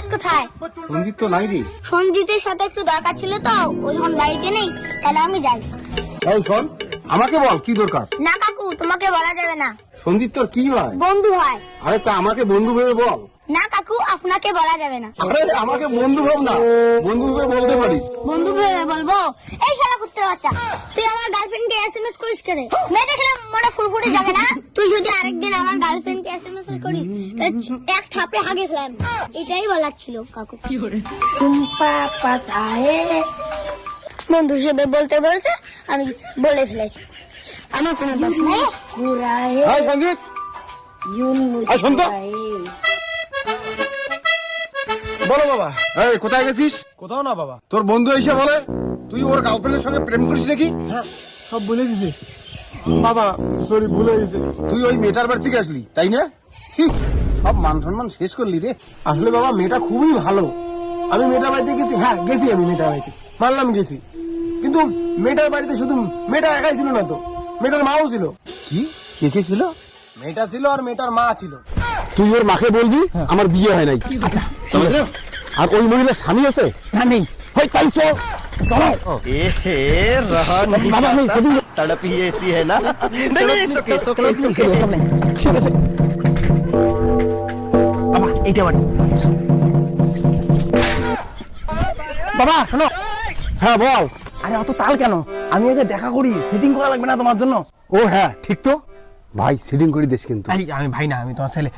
সঞ্জিত কোথায়? সঞ্জিত তো নাই রে। সঞ্জিতের সাথে একটু দরকার ছিল তো, ও যখন বাড়িতে নেই তাহলে আমি যাই। এই শোন, আমাকে বল কি দরকার। না কাকু, তোমাকে বলা যাবে না। সঞ্জিত তোর কি হয়? বন্ধু হয়। আরে তা আমাকে বন্ধু ভেবে বল। না কাকু, আপনাকে বলা যাবে না। আরে আমাকে বন্ধু ভাব না, বন্ধু ভেবে বলতে পারিস। বন্ধু ভেবে বলবো? এই শালা কুত্তার বাচ্চা, তুই আমার গার্লফ্রেন্ডকে এসএমএস করিস কেন? মেয়ে দেখলে মনে ফুরফুরে যাবে না? তুই যদি আরেকদিন আমার গার্লফ্রেন্ডকে এসএমএস করিস তাহলে এক থাপড়ে হাগে ফেলাম। এটাই বলার ছিল কাকু। চুম্পা পাতায়ে বন্ধু হিসেবে বলতে বলছে আমি বলে ফেলেছি। আমার কোনো দোষ নেই। এই সঞ্জিত, এই শোন তো। বলো বাবা। এই কোথায় গেছিস? কোথাও না বাবা। তোর বন্ধু এসে বলে তুই ওর গার্লফ্রেন্ডের সঙ্গে প্রেম করিস নাকি? হ্যাঁ, সব বলে দিছে বাবা। সরি, ভুলে গেছে। তুই ওই মেয়েটার বাড়ি থেকে আসলি তাই না? ছি, সব মান সম্মান শেষ করলি রে। আসলে বাবা মেয়েটা খুবই ভালো। আমি মেয়েটার বাড়িতে গেছি, হ্যাঁ গেছি, আমি মেয়েটার বাড়িতে মানলাম গেছি, কিন্তু মেয়েটার বাড়িতে শুধু মেয়েটা একাই ছিল না তো, মেয়েটার মাও ছিল। কি কে কে ছিল? মেয়েটা ছিল আর মেয়েটার মা ছিল। তুই ওর মাকে বলবি আমার বিয়ে হয় নাই। আচ্ছা, আর ওই মহিলার স্বামী আছে না? নেই। হয় তাই চল, চলো। रहा नहीं बाबा, नहीं, जाता। सभी- तड़प ही ऐसी है ना। नहीं नहीं, it's okay, it's okay, it's okay। ঠিক আছে। বাবা এইটা বাড়ি। বাবা শোনো। হ্যাঁ বল। আরে অত তাল কেন? আমি আগে দেখা করি, সেটিং করা লাগবে না তোমার জন্য? ও হ্যাঁ ঠিক তো ভাই, সিটিং করে দিস কিন্তু। এই আমি ভাই না, আমি তোমার ছেলে।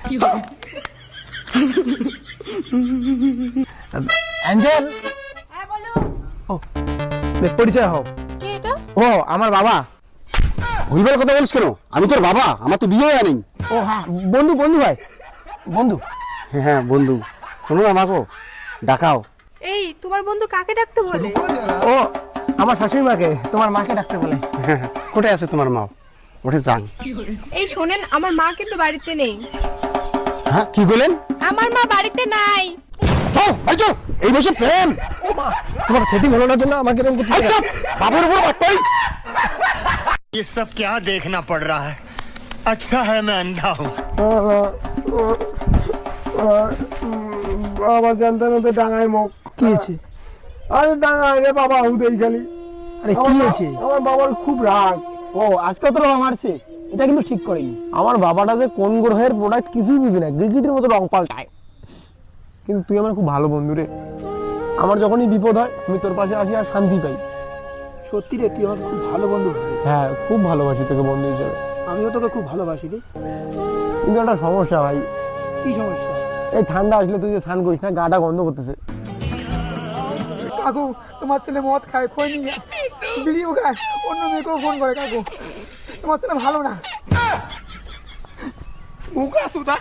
অ্যাঞ্জেল। হ্যাঁ বলো। ও দেখ, পরিচয় হও। কে এটা? ও আমার বাবা। ভুলবার কথা বলিস কেন? আমি তোর বাবা, আমার তো বিয়ে হয় নাই। ও হ্যাঁ, বন্ধু বন্ধু ভাই, বন্ধু। হ্যাঁ হ্যাঁ বন্ধু, শোনো না আমাকে ডাকাও। এই তোমার বন্ধু কাকে ডাকতে বলে? ও আমার শাশুড়ি মাকে, তোমার মাকে ডাকতে বলে। হ্যাঁ হ্যাঁ, কোথায় আছে তোমার মা? ওঠে যান। এই শোনেন, আমার মা কিন্তু বাড়িতে নেই। হ্যাঁ কি বলেন? আমার মা বাড়িতে নাই। চল ভাই চল, এই বসে প্রেম। ও মা, তোমার সেটিং হলো না জন্য আমাকে এরকম করতে। আচ্ছা বাবুর উপর বাটপাই। ये सब क्या देखना पड़ रहा है? अच्छा है मैं अंधा हूँ। বাবা জানতে না ডাঙায় মুখ। কি হয়েছে? আরে ডাঙায় রে বাবা, হুদেই খালি। আরে কি হয়েছে? আমার বাবার খুব রাগ। ও আজকে তো রং মারছে, এটা কিন্তু ঠিক করেনি। আমার বাবাটা যে কোন গ্রহের প্রোডাক্ট কিছুই বুঝি না, গিরগিটির মতো রং পাল্টায়। কিন্তু তুই আমার খুব ভালো বন্ধু রে। আমার যখনই বিপদ হয় আমি তোর পাশে আসি আর শান্তি পাই। সত্যি রে, তুই আমাকে খুব ভালো বন্ধু ভাই। হ্যাঁ, খুব ভালোবাসি তোকে বন্ধু হিসেবে। আমিও তোকে খুব ভালোবাসি রে। কিন্তু একটা সমস্যা ভাই। কি সমস্যা? এই ঠান্ডা আসলে তুই যে স্নান করিস না, গাটা গন্ধ করতেছে। কাকু, তোমার ছেলে মদ খায়, খই নিয়ে বিড়িও খায়, অন্য মেয়েকেও ফোন করে। কাকু, তোমার ছেলে ভালো না। মুখা সুতা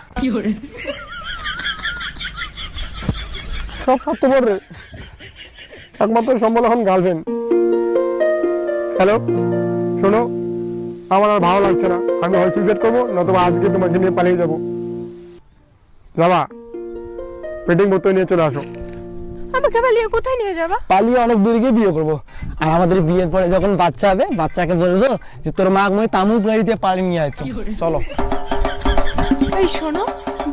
সব স্বার্থপর রে, একমাত্র সম্বল এখন গার্লফ্রেন্ড। হ্যালো শোনো, আমার আর ভালো লাগছে না, আমি হয় সুইসাইড করবো, নতুবা আজকে তোমাকে নিয়ে পালিয়ে যাবো। যাবা পেটিং বোতল নিয়ে চলে আসো। আমাকে পালিয়ে কোথায় নিয়ে যাবা? পালিয়ে অনেক দূরে গিয়ে বিয়ে করবো, আর আমাদের বিয়ের পরে যখন বাচ্চা হবে, বাচ্চাকে বলবো যে তোর মা মই তামুক গাড়ি দিয়ে পালিয়ে নিয়ে আসছো। চলো। এই শোনো,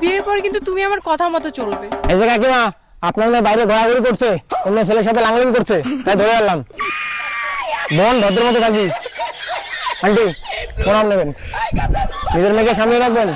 বিয়ের পর কিন্তু তুমি আমার কথা মতো চলবে। এই যে কাকিমা, আপনার মেয়ে বাইরে ঘোরাঘুরি করছে, অন্য ছেলের সাথে লাংলিং করছে, তাই ধরে আনলাম। বোন ভদ্র মতো থাকবি। আন্টি প্রণাম নেবেন, নিজের মেয়েকে সামনে রাখবেন।